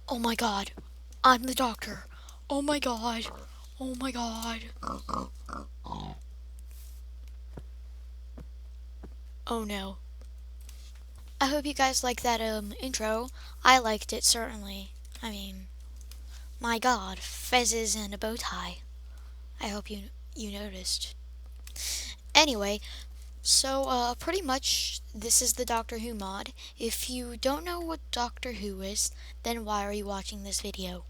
Oh my god, I'm the doctor. Oh my god. Oh my god. Oh no. I hope you guys like that intro. I liked it certainly. I mean, my god, fezzes and a bow tie. I hope you noticed. Anyway, so pretty much this is the Doctor Who mod. If you don't know what Doctor Who is, then why are you watching this video?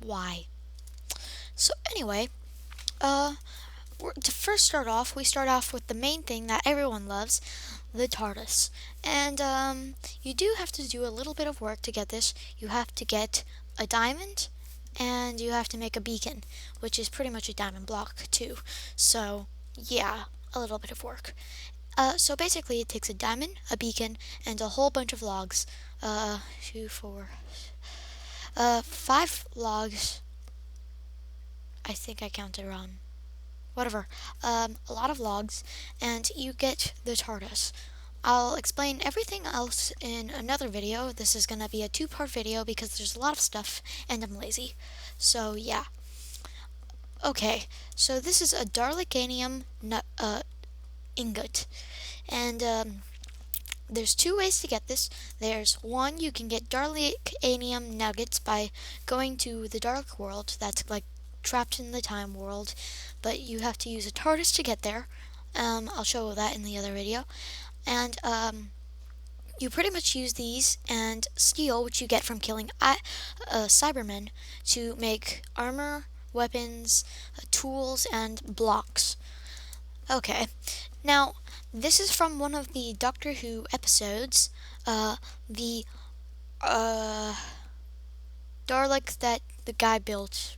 Why? So anyway, uh to first start off, we start off with the main thing that everyone loves, the TARDIS. And you do have to do a little bit of work to get this. You have to get a diamond, and you have to make a beacon, which is pretty much a diamond block too. So yeah, a little bit of work. So basically, it takes a diamond, a beacon, and a whole bunch of logs. Two, four, 5 logs. I think I counted wrong. Whatever, a lot of logs, and you get the TARDIS. I'll explain everything else in another video. This is gonna be a two-part video because there's a lot of stuff and I'm lazy. So yeah. Okay, so this is a Darlicanium ingot, and there's two ways to get this. There's one, you can get Darlicanium nuggets by going to the Dark World. That's like trapped in the Time World, but you have to use a TARDIS to get there. I'll show that in the other video. And you pretty much use these and steel, which you get from killing Cybermen, to make armor, weapons, tools, and blocks. Okay, now this is from one of the Doctor Who episodes, the Dalek that the guy built.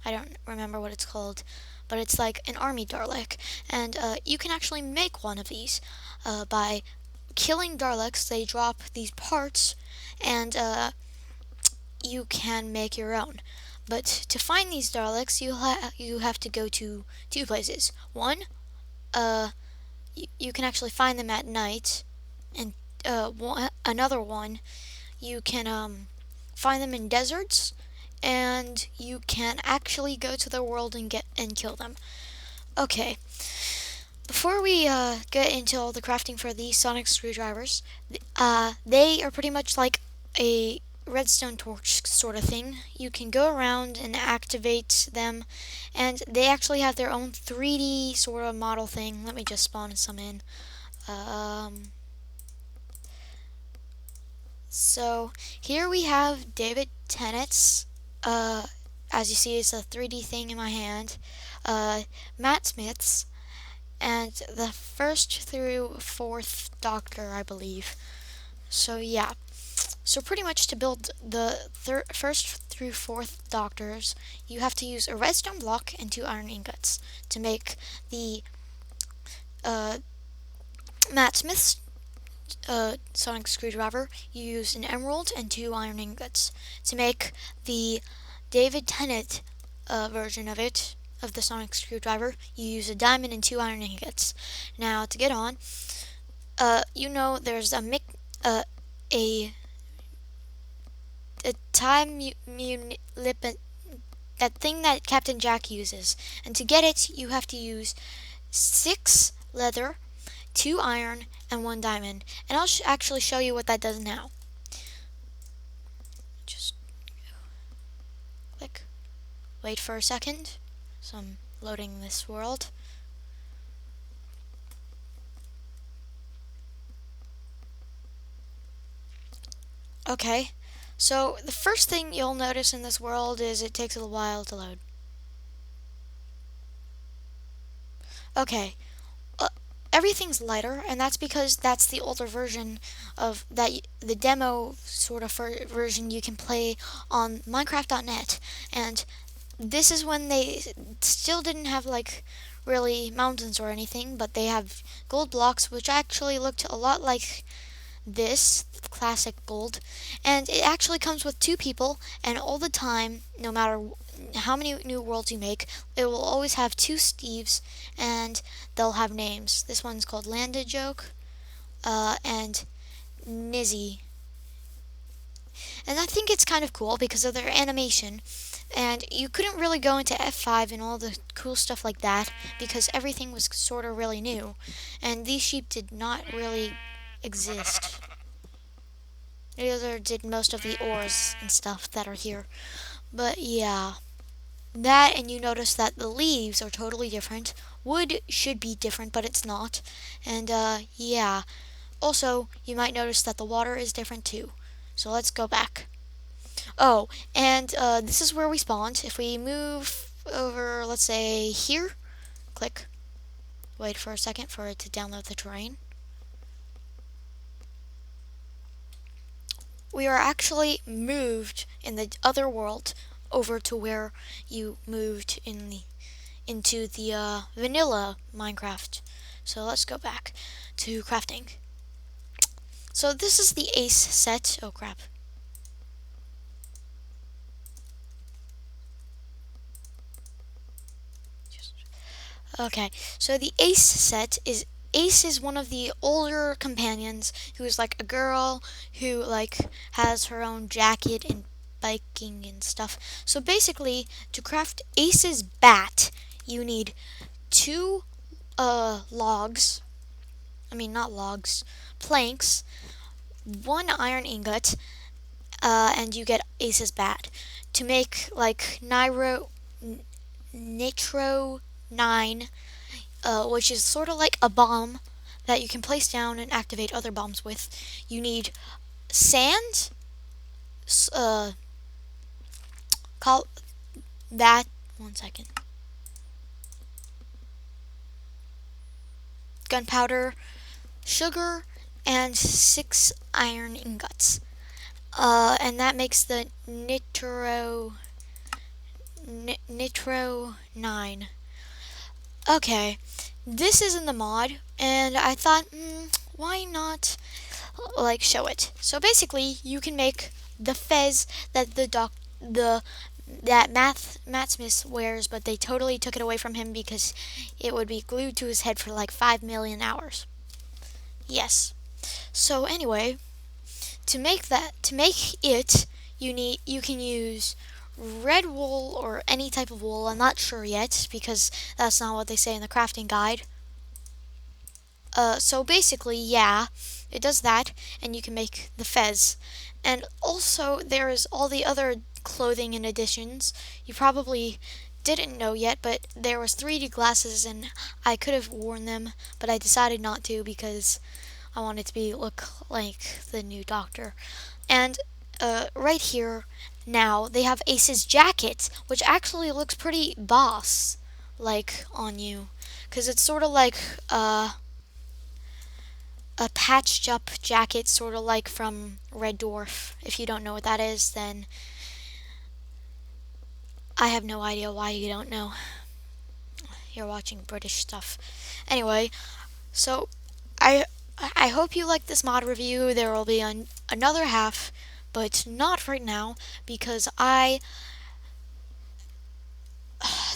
I don't remember what it's called, but it's like an army Dalek, and you can actually make one of these by killing Daleks. They drop these parts, and you can make your own. But to find these Daleks, you have to go to two places. One, you can actually find them at night, and another one, you can find them in deserts, and you can actually go to their world and kill them. Okay, before we get into all the crafting for these sonic screwdrivers, they are pretty much like a redstone torch sort of thing. You can go around and activate them, and they actually have their own 3D sort of model thing. Let me just spawn some in. So here we have David Tennant's, as you see, it's a 3D thing in my hand, Matt Smith's, and the first through fourth Doctor, I believe. So yeah. So pretty much to build the first through fourth Doctors, you have to use a redstone block and 2 iron ingots to make the uh, Matt Smith's sonic screwdriver. You use an emerald and 2 iron ingots. To make the David Tennant version of it, of the sonic screwdriver, you use a diamond and 2 iron ingots. Now to get on, there's a time that thing that Captain Jack uses, and to get it, you have to use 6 leather, 2 iron, and 1 diamond. And I'll actually show you what that does now. Just click. Wait for a second. So I'm loading this world. Okay, so the first thing you'll notice in this world is it takes a while to load. Okay, everything's lighter, and that's because that's the older version of that, the demo sort of version you can play on Minecraft.net, and this is when they still didn't have like really mountains or anything, but they have gold blocks which actually looked a lot like this classic gold, and it actually comes with 2 people, and all the time, no matter how many new worlds you make, it will always have 2 Steves, and they'll have names. This one's called Landajoke, and Nizzy. And I think it's kind of cool because of their animation. And you couldn't really go into F5 and all the cool stuff like that because everything was sort of really new. And these sheep did not really exist. Neither did most of the ores and stuff that are here. But yeah, that, and you notice that the leaves are totally different. Wood should be different, but it's not. And yeah. Also, you might notice that the water is different too. So let's go back. Oh, and this is where we spawned. If we move over, let's say here, click, wait for a second for it to download the terrain. We are actually moved in the other world over to where you moved into the vanilla Minecraft. So let's go back to crafting. So this is the ace set. Oh crap. Okay, so the Ace set is Ace is one of the older companions who is like a girl who like has her own jacket and biking and stuff. So basically, to craft Ace's bat, you need two logs. I mean not logs, planks, one iron ingot, and you get Ace's bat. To make like Nitro 9, which is sort of like a bomb that you can place down and activate other bombs with. You need sand, call that, one second, gunpowder, sugar, and 6 iron ingots. And that makes the Nitro 9. Okay, this is in the mod, and I thought, why not like show it? So basically, you can make the fez that the that Matt Smith wears, but they totally took it away from him because it would be glued to his head for like 5 million hours. Yes. So anyway, to make it, you can use red wool or any type of wool. I'm not sure yet because that's not what they say in the crafting guide. So basically, yeah, it does that, and you can make the fez. And also, there is all the other clothing and additions. You probably didn't know yet, but there was 3D glasses, and I could have worn them, but I decided not to because I wanted to look like the new Doctor. And right here now they have Ace's jacket, which actually looks pretty boss like on you, because it's sort of like a patched up jacket, sort of like from Red Dwarf. If you don't know what that is, then I have no idea why you don't know. You're watching British stuff. Anyway, so I I hope you like this mod review. There will be another half, but not right now because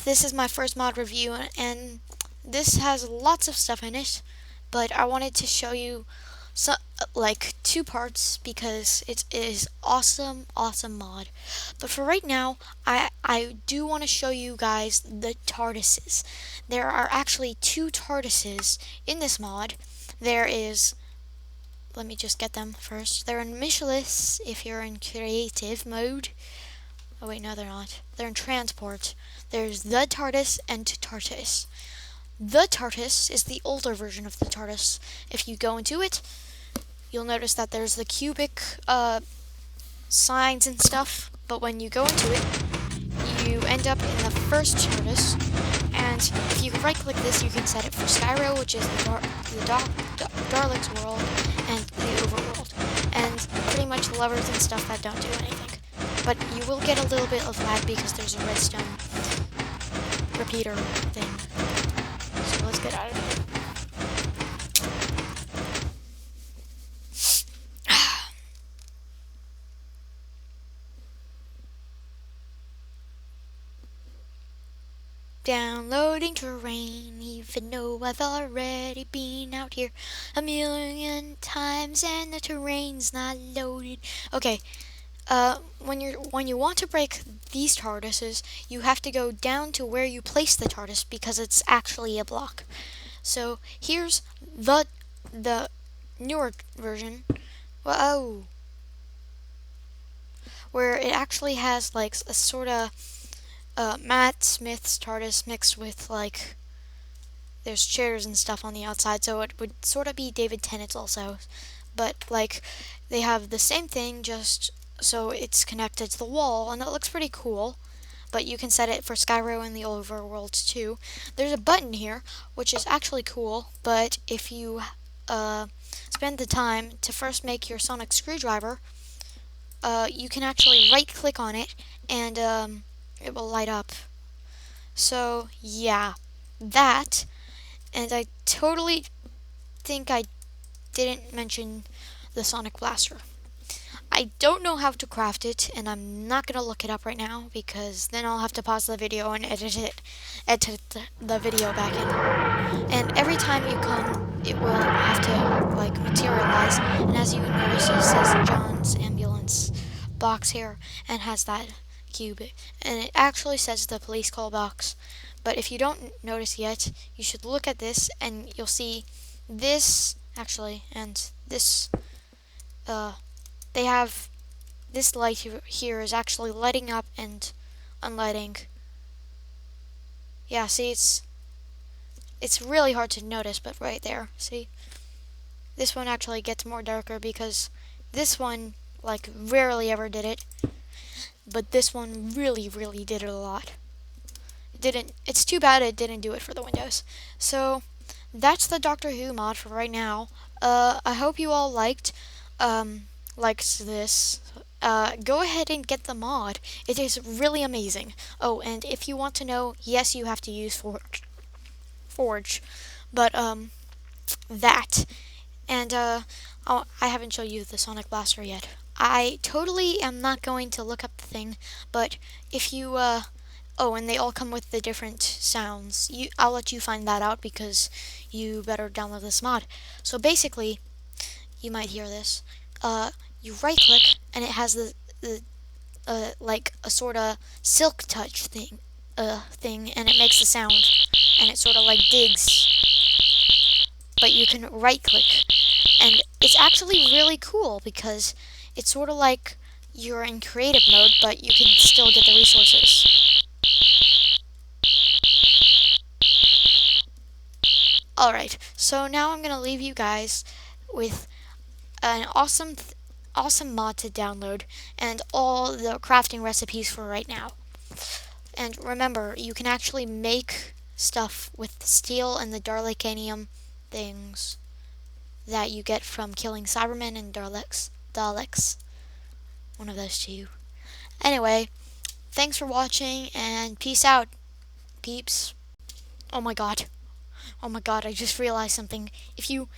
this is my first mod review and this has lots of stuff in it, but I wanted to show you like 2 parts because it is awesome mod. But for right now, I do want to show you guys the TARDISes. There are actually 2 TARDISes in this mod. There is, let me just get them first. They're in Mishless if you're in creative mode. Oh wait, no they're not. They're in transport. There's the TARDIS and TARDIS. The TARDIS is the older version of the TARDIS. If you go into it, you'll notice that there's the cubic signs and stuff, but when you go into it, you end up in the first TARDIS, and if you right click this, you can set it for Skyro, which is the Daleks world, and the overworld, and pretty much lovers and stuff that don't do anything. But you will get a little bit of lag because there's a redstone repeater thing. So let's get out of here. Downloading terrain, even though I've already been out here 1,000,000 times and the terrain's not loaded. Okay, When you want to break these TARDISes, you have to go down to where you place the TARDIS because it's actually a block. So here's the newer version. Whoa, where it actually has like a sort of Matt Smith's TARDIS mixed with like there's chairs and stuff on the outside, so it would sort of be David Tennant's also. But like they have the same thing, just so it's connected to the wall, and it looks pretty cool. But you can set it for Skyro and the overworld too. There's a button here, which is actually cool, but if you spend the time to first make your sonic screwdriver, you can actually right click on it and it will light up. So yeah, that, and I totally think I didn't mention the Sonic Blaster. I don't know how to craft it, and I'm not gonna look it up right now because then I'll have to pause the video and edit the video back in. And every time you come, it will have to like materialize. And as you notice, it says John's ambulance box here and has that cube, and it actually says the police call box. But if you don't notice yet, you should look at this, and you'll see this actually, and this. They have this light here is actually lighting up and unlighting. Yeah, see, it's really hard to notice, but right there, see, this one actually gets more darker because this one like rarely ever did it, but this one really did it a lot. It didn't. It's too bad it didn't do it for the Windows. So that's the Doctor Who mod for right now. I hope you all liked this. Go ahead and get the mod. It is really amazing. Oh, and if you want to know, yes, you have to use Forge, but that, and oh, I haven't shown you the Sonic Blaster yet. I totally am not going to look up the thing, but if you oh, and they all come with the different sounds. I'll let you find that out because you better download this mod. So basically, you might hear this. You right click and it has the like a sort of silk touch thing, and it makes a sound, and it sort of like digs. But you can right click, and it's actually really cool because it's sort of like you're in creative mode, but you can still get the resources. Alright, so now I'm gonna leave you guys with an awesome mod to download and all the crafting recipes for right now. And remember, you can actually make stuff with the steel and the Darlikanium things that you get from killing Cybermen and Daleks. One of those two. Anyway, thanks for watching and peace out, peeps. Oh my god. Oh my god, I just realized something. If you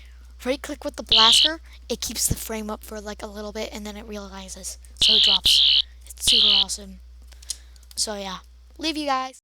right click with the blaster, it keeps the frame up for like a little bit and then it realizes. So it drops. It's super awesome. So yeah, leave you guys.